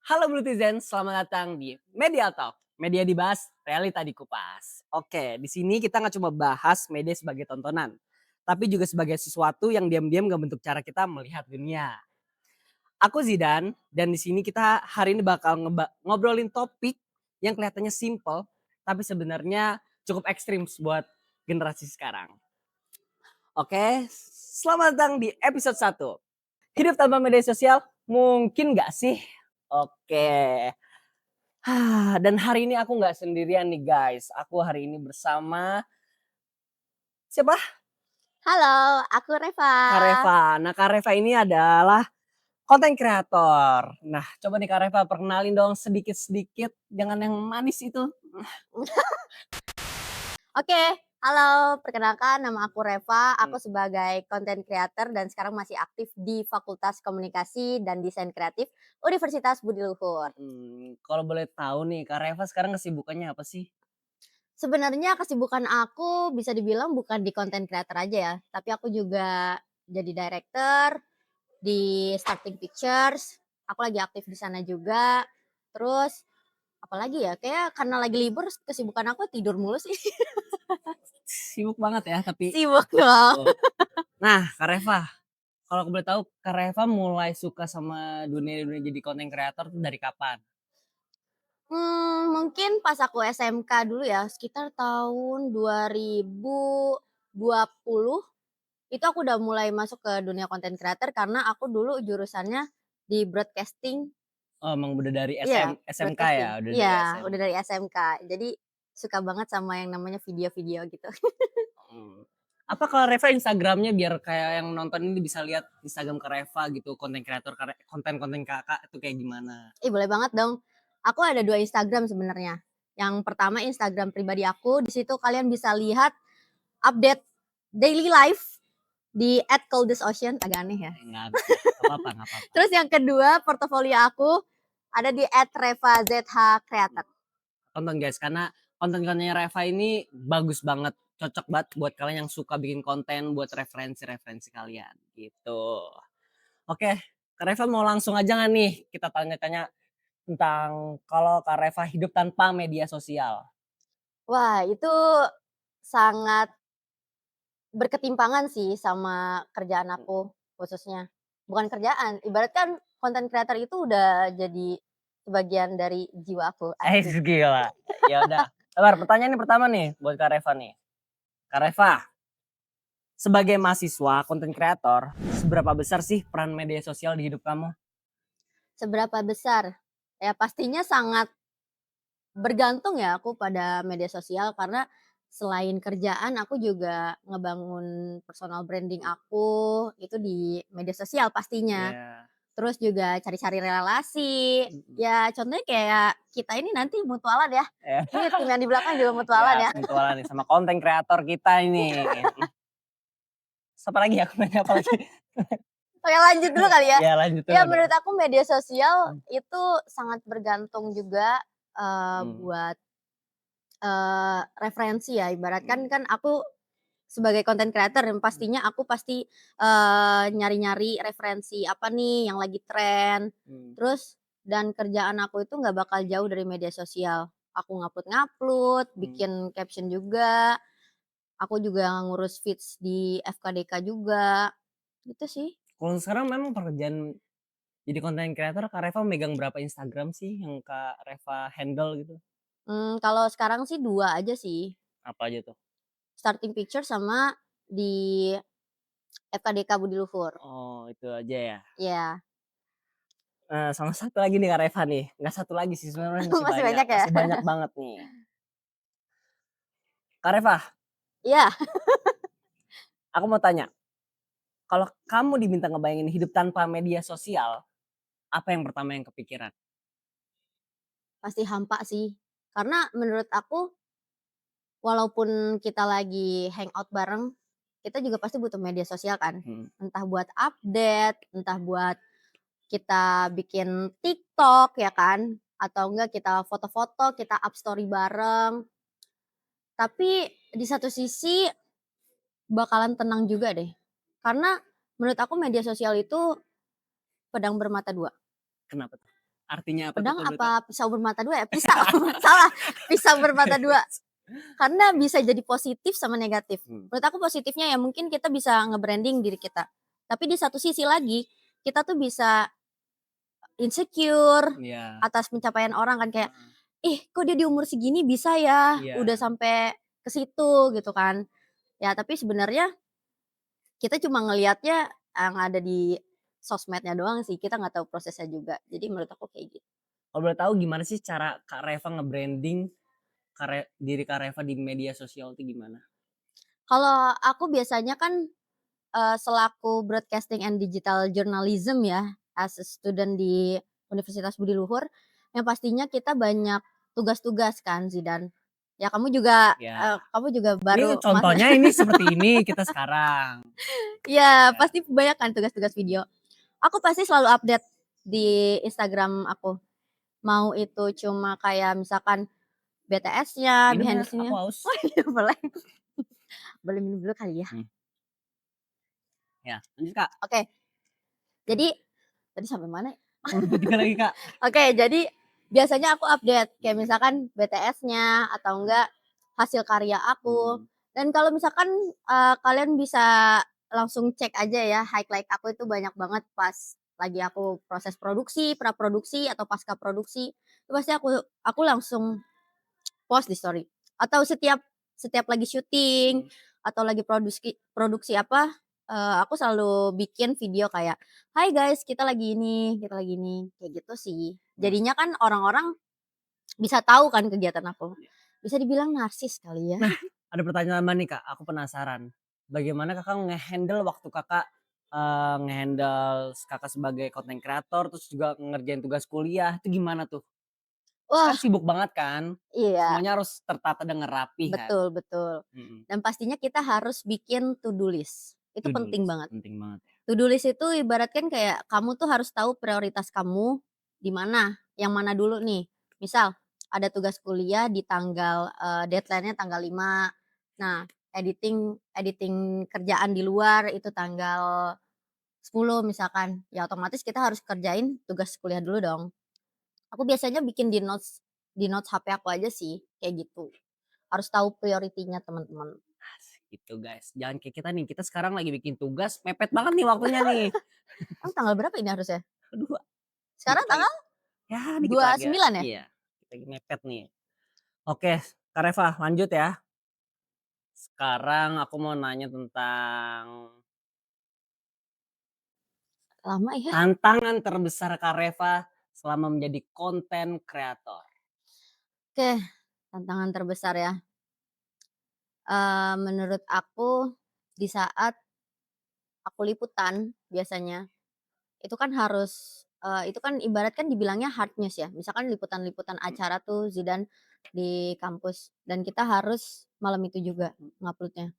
Halo Blutizen, selamat datang di Media Talk. Media dibahas, realita dikupas. Oke, di sini kita nggak cuma bahas media sebagai tontonan, tapi juga sebagai sesuatu yang diam-diam nggak bentuk cara kita melihat dunia. Aku Zidan, dan di sini kita hari ini bakal ngobrolin topik yang kelihatannya simple, tapi sebenarnya cukup ekstrim buat generasi sekarang. Oke, selamat datang di episode 1. Hidup tanpa media sosial mungkin nggak sih? Oke. Dan hari ini aku nggak sendirian nih guys. Aku hari ini bersama siapa? Halo, aku Reva. Kak Reva. Nah Kak Reva ini adalah konten kreator. Nah coba nih Kak Reva perkenalin dong sedikit-sedikit. Jangan yang manis itu. Oke, halo, perkenalkan nama aku Reva. Hmm, Aku sebagai content creator dan sekarang masih aktif di Fakultas Komunikasi dan Desain Kreatif Universitas Budi Luhur. Kalau boleh tahu nih Kak Reva sekarang kesibukannya apa sih? Sebenarnya kesibukan aku bisa dibilang bukan di content creator aja ya, tapi aku juga jadi director di Starting Pictures. Aku lagi aktif di sana juga. Terus apalagi ya, kayak karena lagi libur kesibukan aku tidur mulu sih. Sibuk banget ya tapi. Sibuk dong. Oh. Nah Kak Reva, kalau aku boleh tahu Kak Reva mulai suka sama dunia-dunia jadi konten kreator tuh dari kapan? Mungkin pas aku SMK dulu ya, sekitar tahun 2020, itu aku udah mulai masuk ke dunia content creator karena aku dulu jurusannya di broadcasting. Oh emang udah dari Iya, SMK ya? broadcasting. Udah dari Iya, udah SMK. dari SMK. Jadi suka banget sama yang namanya video-video gitu. Mmm. Apa kalau Reva Instagramnya biar kayak yang nonton ini bisa lihat Instagram Kak Reva gitu, konten kreator konten-konten Kakak itu kayak gimana? Ih, boleh banget dong. Aku ada 2 Instagram sebenarnya. Yang pertama Instagram pribadi aku, di situ kalian bisa lihat update daily life di @coldest_ocean, agak aneh ya. Nggak apa-apa nggak apa-apa. Terus yang kedua, portofolio aku ada di @revazh_creator. Tonton guys, karena konten-kontennya Reva ini bagus banget, cocok banget buat kalian yang suka bikin konten buat referensi-referensi kalian, gitu. Oke, Kak Reva mau langsung aja nggak nih kita tanya-tanya tentang kalau Kak Reva hidup tanpa media sosial? Wah, itu sangat berketimpangan sih sama kerjaan aku khususnya. Bukan kerjaan, ibarat kan konten creator itu udah jadi sebagian dari jiwa aku, asik. Gila. Ya udah, sabar pertanyaan yang pertama nih buat Kak Reva nih. Kak Reva, sebagai mahasiswa konten kreator, seberapa besar sih peran media sosial di hidup kamu? Seberapa besar? Ya pastinya sangat bergantung ya aku pada media sosial karena selain kerjaan aku juga ngebangun personal branding aku itu di media sosial pastinya. Iya. Terus juga cari-cari relasi, Mhm. ya contohnya kayak kita ini nanti mutualan ya. Ya. Ini tim yang di belakang juga Ya, mutualan ya. mutualan nih sama konten kreator kita ini. Apa lagi aku nanya apa lagi? Oke lanjut dulu kali ya. Ya lanjut Ya dulu dong. menurut aku media sosial Mmm, itu sangat bergantung juga, mmm, buat, referensi ya ibaratkan mmm, kan aku sebagai content creator yang pastinya aku pasti, nyari-nyari referensi apa nih yang lagi tren, mmm, terus dan kerjaan aku itu nggak bakal jauh dari media sosial. Aku ngupload-ngupload, mmm. bikin caption juga, aku juga ngurus feeds di FKDK juga, gitu sih. Kalau sekarang memang pekerjaan jadi konten kreator Kak Reva megang berapa Instagram sih yang Kak Reva handle gitu? Kalau sekarang sih 2 aja sih, Apa aja tuh? Starting Picture sama di FKDK Budi Luhur. Oh itu aja ya? Iya, Sama satu lagi nih Kak Reva nih, nggak satu lagi sih sebenarnya masih banyak ya? masih banyak banget nih. Kak Reva, Iya, aku mau tanya, kalau kamu diminta ngebayangin hidup tanpa media sosial, apa yang pertama yang kepikiran? pasti hampa sih. Karena menurut aku walaupun kita lagi hangout bareng, kita juga pasti butuh media sosial kan. Mhm, Entah buat update, entah buat kita bikin TikTok ya kan, atau enggak kita foto-foto, kita up story bareng. Tapi di satu sisi bakalan tenang juga deh. Karena menurut aku media sosial itu pedang bermata dua. kenapa tuh? Artinya apa tuh Pedang kalau boleh tahu? apa pisau bermata dua ya? Pisau, salah, pisau bermata dua. Karena bisa jadi positif sama negatif. Mmm, Menurut aku positifnya ya mungkin kita bisa nge-branding diri kita. Tapi di satu sisi lagi, kita tuh bisa insecure iya, atas pencapaian orang kan kayak, heeh, "Ih, kok dia di umur segini bisa ya, iya. udah sampai ke situ," gitu kan. Ya tapi sebenarnya kita cuma ngelihatnya yang ada di sosmednya doang sih, kita nggak tahu prosesnya juga. Jadi menurut aku kayak gitu. Kalau boleh tahu gimana sih cara Kak Reva nge-branding diri Kak Reva di media sosial itu gimana? Kalau aku biasanya kan, selaku broadcasting and digital journalism ya, as a student di Universitas Budi Luhur, yang pastinya kita banyak tugas-tugas kan Zidan. Ya Ya, kamu juga ini baru masa contohnya ini seperti ini kita sekarang. iya, Ya, pasti banyak kan tugas-tugas video. Aku pasti selalu update di Instagram aku. Mau itu cuma kayak misalkan BTS-nya, minum behind ya, the aku scene-nya haus. oh iya boleh, boleh minum dulu kali ya? Mmm, ya lanjut Kak. Oke, jadi tadi sampai mana ya? Oh lupa juga lagi Kak. Oke, jadi biasanya aku update kayak misalkan BTS-nya atau enggak hasil karya aku. Mhm, Dan kalau misalkan, kalian bisa langsung cek aja ya highlight aku itu banyak banget pas lagi aku proses produksi, pra-produksi, atau pasca produksi, itu pasti aku langsung post di story. Atau setiap setiap lagi syuting mhm, atau lagi produksi produksi apa, aku selalu bikin video kayak, "Hai guys, kita lagi ini," kayak gitu sih. nah Jadinya kan orang-orang bisa tahu kan kegiatan aku. Bisa dibilang narsis kali ya. nah ada pertanyaan tambahan nih Kak, aku penasaran. Bagaimana Kakak nge-handle waktu Kakak, nge-handle Kakak sebagai content creator, terus juga ngerjain tugas kuliah, itu gimana tuh? Kan Wah, sibuk banget kan, iya, semuanya harus tertata dengan rapi kan? betul betul. Mhm, Dan pastinya kita harus bikin to do list. Itu to do penting list, banget. penting banget ya. To do list itu ibaratkan kayak kamu tuh harus tahu prioritas kamu di mana, yang mana dulu nih. Misal ada tugas kuliah di tanggal, deadline-nya tanggal 5. Nah, editing editing kerjaan di luar itu tanggal 10 misalkan. Ya otomatis kita harus kerjain tugas kuliah dulu dong. Aku biasanya bikin di notes HP aku aja sih, kayak gitu. Harus tahu prioritinya teman-teman. Asik gitu guys, jangan kayak kita nih, kita sekarang lagi bikin tugas, mepet banget nih waktunya nih. Emang tanggal berapa ini harusnya? Aduh, Sekarang dikit lagi, tanggal ya dikit dua lagi ya. sembilan ya? Iya, lagi mepet nih. Oke, Kak Reva lanjut ya. Sekarang aku mau nanya tentang Lama ya. tantangan terbesar Kak Reva selama menjadi konten kreator. Oke, tantangan terbesar ya, menurut aku di saat aku liputan biasanya, itu kan harus itu kan ibarat kan dibilangnya hard news ya, misalkan liputan-liputan acara tuh Zidan di kampus dan kita harus malam itu juga ngupload-nya.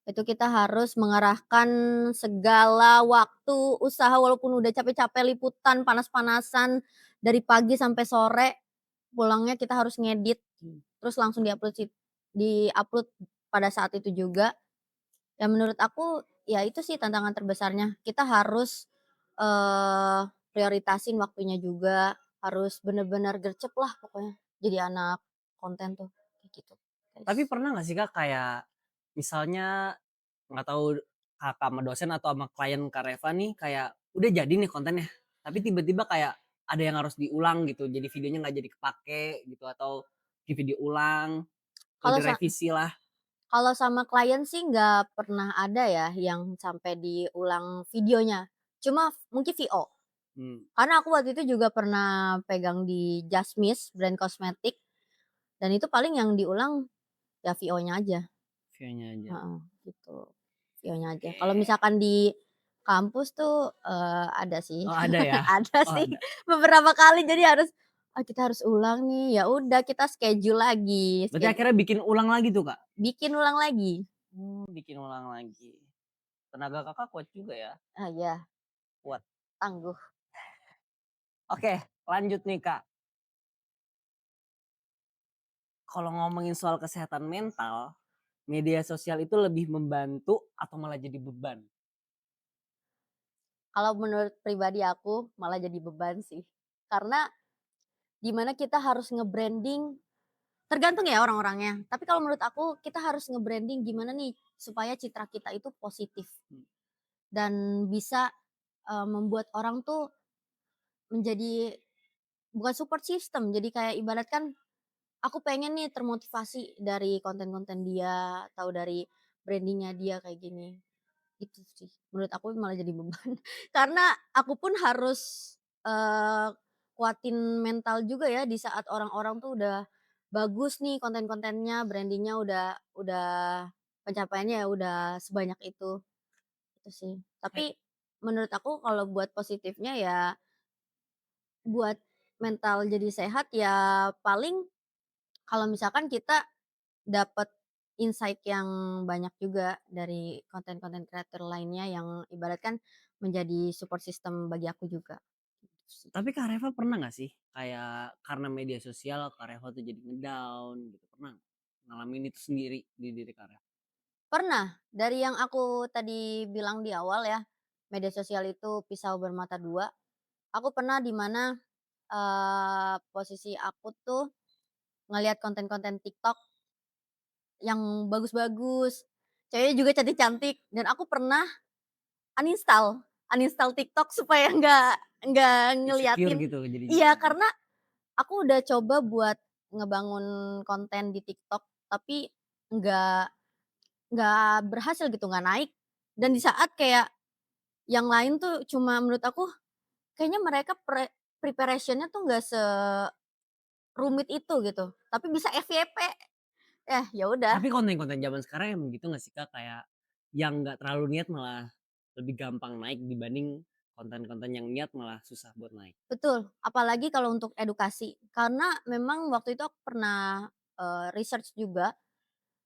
Itu kita harus mengerahkan segala waktu, usaha walaupun udah capek-capek liputan, panas-panasan, dari pagi sampai sore, pulangnya kita harus ngedit, terus langsung di-upload pada saat itu juga. Ya menurut aku, ya itu sih tantangan terbesarnya. Kita harus, prioritasin waktunya juga, harus bener-bener gercep lah pokoknya jadi anak konten tuh, kayak gitu, Tapi guys. pernah nggak sih Kak kayak misalnya nggak tahu Kakak sama dosen atau sama klien Kak Reva nih kayak udah jadi nih kontennya, tapi tiba-tiba kayak ada yang harus diulang gitu, jadi videonya nggak jadi kepake gitu atau di video ulang atau Kalau sa direvisi lah. Kalau sama klien sih nggak pernah ada ya yang sampai diulang videonya, cuma mungkin VO. Mmm, Karena aku waktu itu juga pernah pegang di Jasmine brand kosmetik dan itu paling yang diulang ya VO-nya aja, videonya aja. heeh, gitu, VO-nya aja. Oke. Kalau misalkan di kampus tuh, ada sih, Oh ada ya? ada Oh sih ada. beberapa kali jadi harus, "Oh kita harus ulang nih," ya udah kita schedule lagi, Berarti akhirnya bikin ulang lagi tuh Kak? bikin ulang lagi. Bikin ulang lagi. Tenaga Kakak kuat juga ya? Ah, iya, Kuat. tangguh. Oke lanjut nih Kak, kalau ngomongin soal kesehatan mental, media sosial itu lebih membantu atau malah jadi beban? Kalau menurut pribadi aku, malah jadi beban sih. Karena di mana kita harus nge-branding tergantung ya orang-orangnya, tapi kalau menurut aku kita harus nge-branding gimana nih supaya citra kita itu positif Mmm. dan bisa, membuat orang tuh menjadi bukan support system, jadi kayak ibaratkan aku pengen nih termotivasi dari konten-konten dia atau dari branding-nya dia kayak gini. Itu sih, menurut aku malah jadi beban. Karena aku pun harus, kuatin mental juga ya di saat orang-orang tuh udah bagus nih konten-kontennya, branding-nya udah pencapaiannya ya udah sebanyak itu sih. Eh, Tapi menurut aku kalau buat positifnya ya buat mental jadi sehat ya paling kalau misalkan kita dapat insight yang banyak juga dari konten-konten kreator lainnya yang ibaratkan menjadi support system bagi aku juga, gitu sih. tapi Kak Reva pernah nggak sih kayak karena media sosial Kak Reva tuh jadi nge-down gitu, pernah nggak? Ngalamin itu sendiri di diri Kak Reva? Pernah, dari yang aku tadi bilang di awal ya, media sosial itu pisau bermata dua, aku pernah di mana, posisi aku tuh ngelihat konten-konten TikTok yang bagus-bagus, ceweknya juga cantik-cantik dan aku pernah uninstall uninstall TikTok supaya nggak Insecure ngeliatin gitu jadinya? iya, karena aku udah coba buat ngebangun konten di TikTok, tapi nggak nggak berhasil gitu, nggak naik. Dan di saat kayak yang lain tuh cuma menurut aku kayaknya mereka preparation-nya tuh nggak serumit itu gitu, tapi bisa FYP. Ya udah, Tapi konten-konten zaman sekarang emang gitu nggak sih Kak? Kayak yang nggak terlalu niat malah lebih gampang naik dibanding konten-konten yang niat malah susah buat naik. betul, apalagi kalau untuk edukasi. Karena memang waktu itu aku pernah, research juga,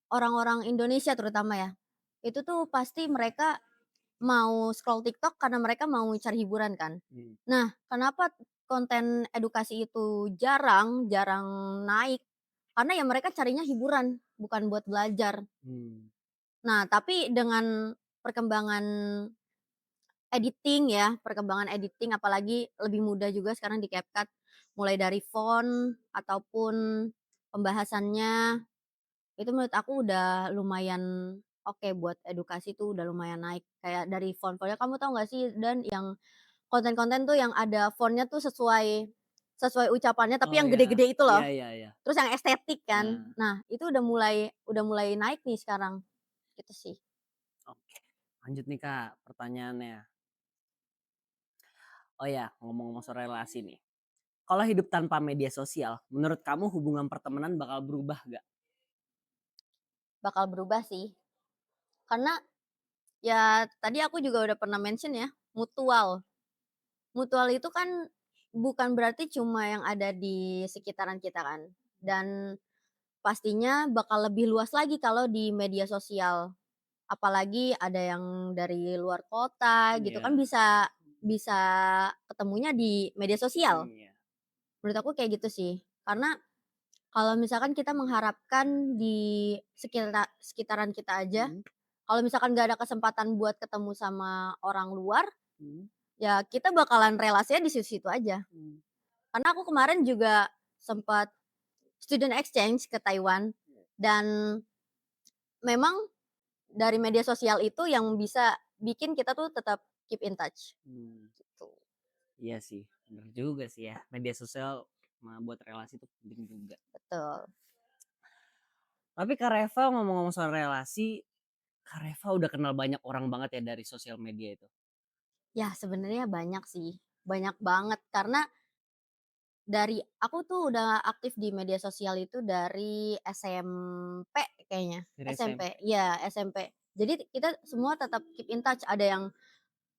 orang-orang Indonesia terutama ya, itu tuh pasti mereka mau scroll TikTok karena mereka mau cari hiburan kan. Mmm. Nah, kenapa konten edukasi itu jarang jarang naik, karena ya mereka carinya hiburan, bukan buat belajar. Mmm. Nah, tapi dengan perkembangan editing ya, perkembangan editing apalagi lebih mudah juga sekarang di CapCut, mulai dari font ataupun pembahasannya, itu menurut aku udah lumayan oke buat edukasi tuh udah lumayan naik. Kayak dari font-fontnya kamu tahu nggak sih dan yang konten-konten tuh yang ada font-nya tuh sesuai sesuai ucapannya tapi Oh yang ya, gede-gede itu iya loh, iya iya. terus yang estetik kan. Nah, Nah, itu udah mulai naik nih sekarang, gitu sih. oke. Lanjut nih Kak, pertanyaannya. Oh ya, ngomong-ngomong soal relasi nih. Kalau hidup tanpa media sosial, menurut kamu hubungan pertemanan bakal berubah nggak? Bakal berubah sih, karena ya tadi aku juga udah pernah mention ya, mutual. Mutual itu kan bukan berarti cuma yang ada di sekitaran kita kan, dan pastinya bakal lebih luas lagi kalau di media sosial. Apalagi ada yang dari luar kota gitu kan Iya. bisa bisa ketemunya di media sosial. Iya. Menurut aku kayak gitu sih. Karena kalau misalkan kita mengharapkan di sekitaran kita aja, Mhm. kalau misalkan nggak ada kesempatan buat ketemu sama orang luar, Mhm. ya kita bakalan relasinya di situ-situ aja. Mmm. Karena aku kemarin juga sempat student exchange ke Taiwan dan memang dari media sosial itu yang bisa bikin kita tuh tetap keep in touch, Mmm. gitu. Iya sih, bener juga sih ya. Media sosial buat relasi itu penting juga. Betul. Tapi Kak Reva ngomong-ngomong soal relasi, Kak Reva udah kenal banyak orang banget ya dari sosial media itu? Ya sebenarnya banyak sih, banyak banget karena dari aku tuh udah aktif di media sosial itu dari SMP kayaknya, Dari SMP, SMP? iya SMP. Jadi kita semua tetap keep in touch, ada yang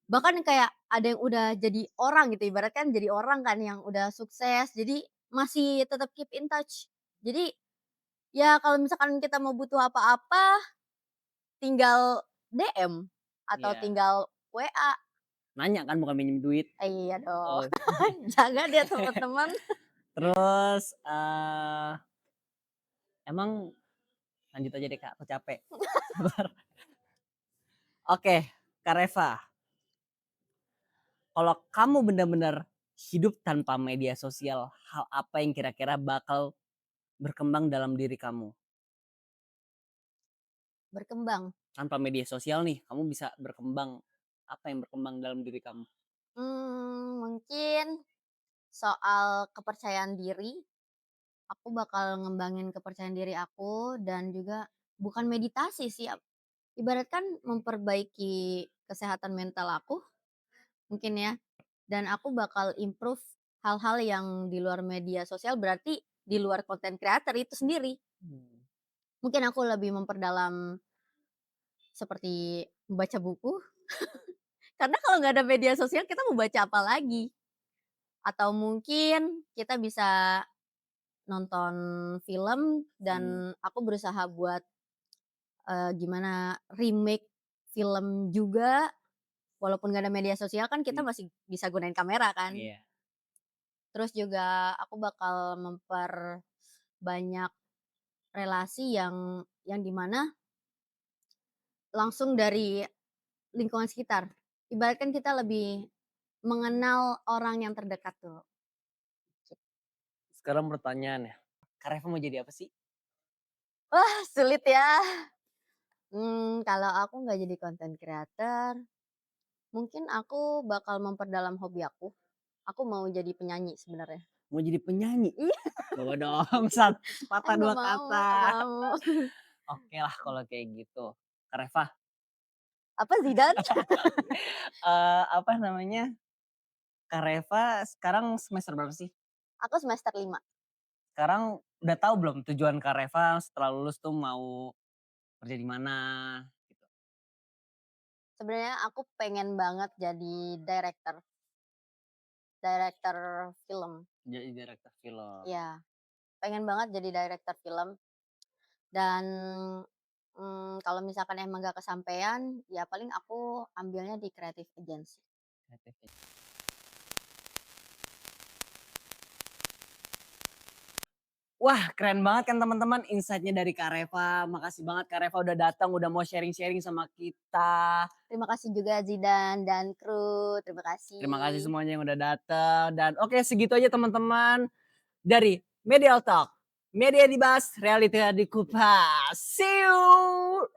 bahkan kayak ada yang udah jadi orang gitu, ibaratkan jadi orang kan yang udah sukses, jadi masih tetap keep in touch. Jadi, ya kalau misalkan kita mau butuh apa-apa, tinggal DM atau Iya. tinggal WA. Nanya kan bukan minjem duit? Iya dong, Oh. jangan ya teman-teman. Terus, emang lanjut aja deh Kak, aku capek. Sabar. Oke, Kak Reva, kalau kamu bener-bener hidup tanpa media sosial, hal apa yang kira-kira bakal berkembang dalam diri kamu? Berkembang. Tanpa media sosial nih, kamu bisa berkembang, apa yang berkembang dalam diri kamu? Mungkin soal kepercayaan diri, aku bakal ngembangin kepercayaan diri aku dan juga bukan meditasi sih, ibaratkan memperbaiki kesehatan mental aku mungkin ya, dan aku bakal improve hal-hal yang di luar media sosial, berarti di luar konten creator itu sendiri. Mmm. Mungkin aku lebih memperdalam seperti membaca buku, karena kalau nggak ada media sosial kita mau baca apa lagi? Atau mungkin kita bisa nonton film Mmm. dan aku berusaha buat, gimana remake film juga, walaupun nggak ada media sosial kan kita Mmm. masih bisa gunain kamera kan. Iya. Terus juga aku bakal memperbanyak relasi yang di mana langsung dari lingkungan sekitar. Ibaratkan kita lebih mengenal orang yang terdekat tuh. Sekarang pertanyaannya, Kak Reva mau jadi apa sih? Wah, sulit ya. Kalau aku nggak jadi content creator, mungkin aku bakal memperdalam hobi aku. Aku mau jadi penyanyi sebenarnya. Mau jadi penyanyi? Iya, Coba dong, satu sepatah nggak dua mau, nggak kata. mau. Oke lah kalau kayak gitu. Kak Reva, Apa Zidan? apa namanya, Kak Reva sekarang semester berapa sih? Aku semester 5. Sekarang udah tahu belum tujuan Kak Reva setelah lulus tuh mau kerja di mana gitu? Sebenarnya aku pengen banget jadi director, director film. Jadi direktur film. Iya, pengen banget jadi director film dan, kalau misalkan emang gak kesampaian, ya paling aku ambilnya di creative agency. Kreatif. Wah, keren banget kan teman-teman insight-nya dari Kak Reva. Makasih banget Kak Reva udah datang, udah mau sharing-sharing sama kita. Terima kasih juga Zidan dan kru, terima Terima kasih kasih. semuanya yang udah datang dan oke segitu aja teman-teman dari Medial Talk. Media dibahas, realita dikupas. See you.